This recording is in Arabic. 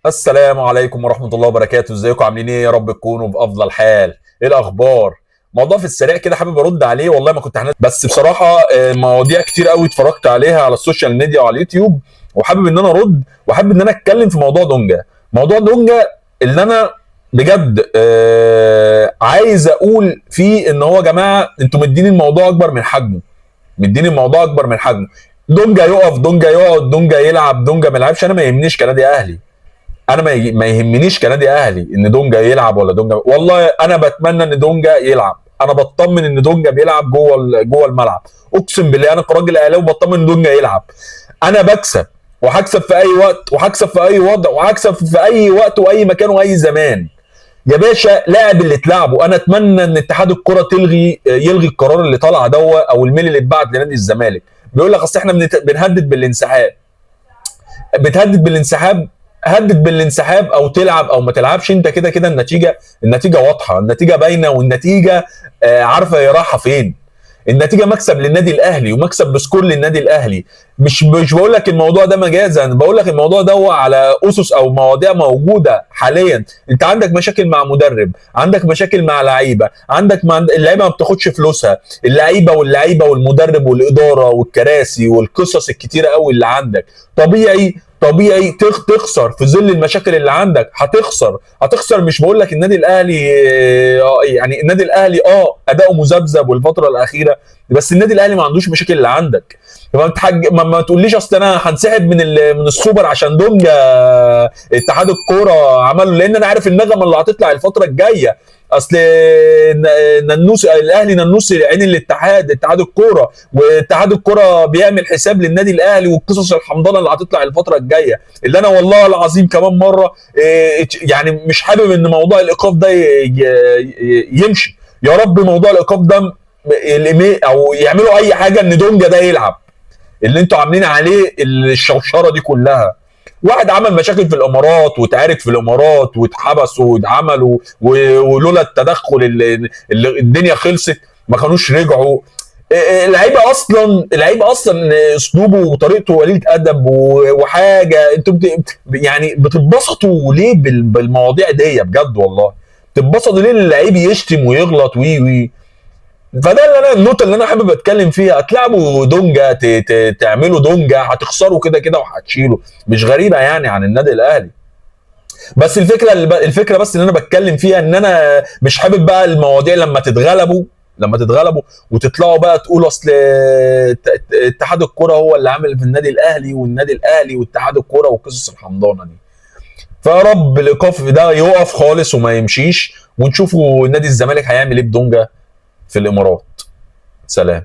السلام عليكم ورحمة الله وبركاته، ازيكم عاملين ايه؟ يا رب تكونوا بأفضل حال. ايه الأخبار؟ موضوع في السريع كده حابب ارد عليه، والله ما كنت هنزل بس بصراحة مواضيع كتير قوي اتفرجت عليها على السوشيال ميديا وعلى اليوتيوب، وحابب ان انا ارد وحابب ان انا اتكلم في موضوع دونجا. موضوع دونجا اللي انا بجد عايز اقول فيه ان هو يا جماعة انتوا مدين الموضوع اكبر من حجمه، مدين الموضوع اكبر من حجمه. دونجا يقف، دونجا يقعد، دونجا يلعب، دونجا ما يلعبش، انا ما يهمنيش كنادي اهلي. انا ما يهمنيش كنادي اهلي ان دونجا يلعب ولا دونجا، والله انا بتمنى ان دونجا يلعب. انا بطمن ان دونجا بيلعب جوه الملعب. اقسم بالله انا كراجل اهلاوي بطمن ان دونجا يلعب. انا بكسب وهكسب في اي وقت وهكسب في اي وضع وهكسب في اي وقت واي مكان واي زمان. يا باشا لاعب اللي تلعبه. انا اتمنى ان اتحاد الكره يلغي القرار اللي طالع او الميل اللي اتبعت لنادي الزمالك بيقول لك اصل احنا بنهدد بالانسحاب. بتهدد بالانسحاب؟ هدد بالانسحاب او تلعب او ما تلعبش، انت كده كده النتيجه واضحه، النتيجه باينه، والنتيجه عارفه هي رايحه فين. النتيجه مكسب للنادي الاهلي ومكسب بسكور للنادي الاهلي. مش بقول لك الموضوع ده مجازا، بقول لك الموضوع ده هو على اسس او مواضيع موجوده حاليا. انت عندك مشاكل مع مدرب، عندك مشاكل مع لعيبه، عندك اللعيبه ما بتاخدش فلوسها، اللعيبه والمدرب والاداره والكراسي والقصص الكتيره قوي اللي عندك. طبيعي تخسر في ظل المشاكل اللي عندك. هتخسر. مش بقول لك النادي الاهلي يعني النادي الاهلي اداؤه مذبذب والفتره الاخيره، بس النادي الاهلي ما عندوش مشاكل اللي عندك. ما تقوليش اصل انا هنسحب من السوبر عشان دونجا اتحاد الكوره عمله، لان انا عارف النغمه اللي هتطلع الفتره الجايه. اصل ننوس الاهلي، ننوس عين اتحاد الكوره، واتحاد الكوره بيعمل حساب للنادي الاهلي، والقصص الحمضانه اللي هتطلع الفتره الجايه اللي انا والله العظيم كمان مره يعني مش حابب ان موضوع الايقاف ده يمشي. يا رب موضوع الايقاف ده او يعملوا اي حاجه ان دونجا ده يلعب. اللي انتوا عاملين عليه الشوشره دي كلها، واحد عمل مشاكل في الامارات واتعارك في الامارات واتحبس واتعملوا ولولا التدخل اللي الدنيا خلصت ما كانوش رجعوا. اللعيبه اصلا اسلوبه وطريقته وليد ادب وحاجه. انتوا يعني بتتبسطوا ليه بالمواضيع دي؟ بجد والله بتتبسطوا ليه اللعيب يشتم ويغلط وي. فده اللي انا النقطه اللي انا حابب اتكلم فيها. هتلعبوا دونجا، تعملوا دونجا، هتخسروا كده كده وهتشيلوا. مش غريبه يعني عن النادي الاهلي. بس الفكره بس اللي انا بتكلم فيها ان انا مش حابب بقى المواضيع لما تتغلبوا وتطلعوا بقى تقولوا اصل اتحاد الكوره هو اللي عامل في النادي الاهلي، والنادي الاهلي واتحاد الكوره والقصص الحمضانه دي. فيا رب الايقاف ده يقف خالص وما يمشيش، ونشوفوا نادي الزمالك هيعمل ايه بدونجا في الامارات. سلام.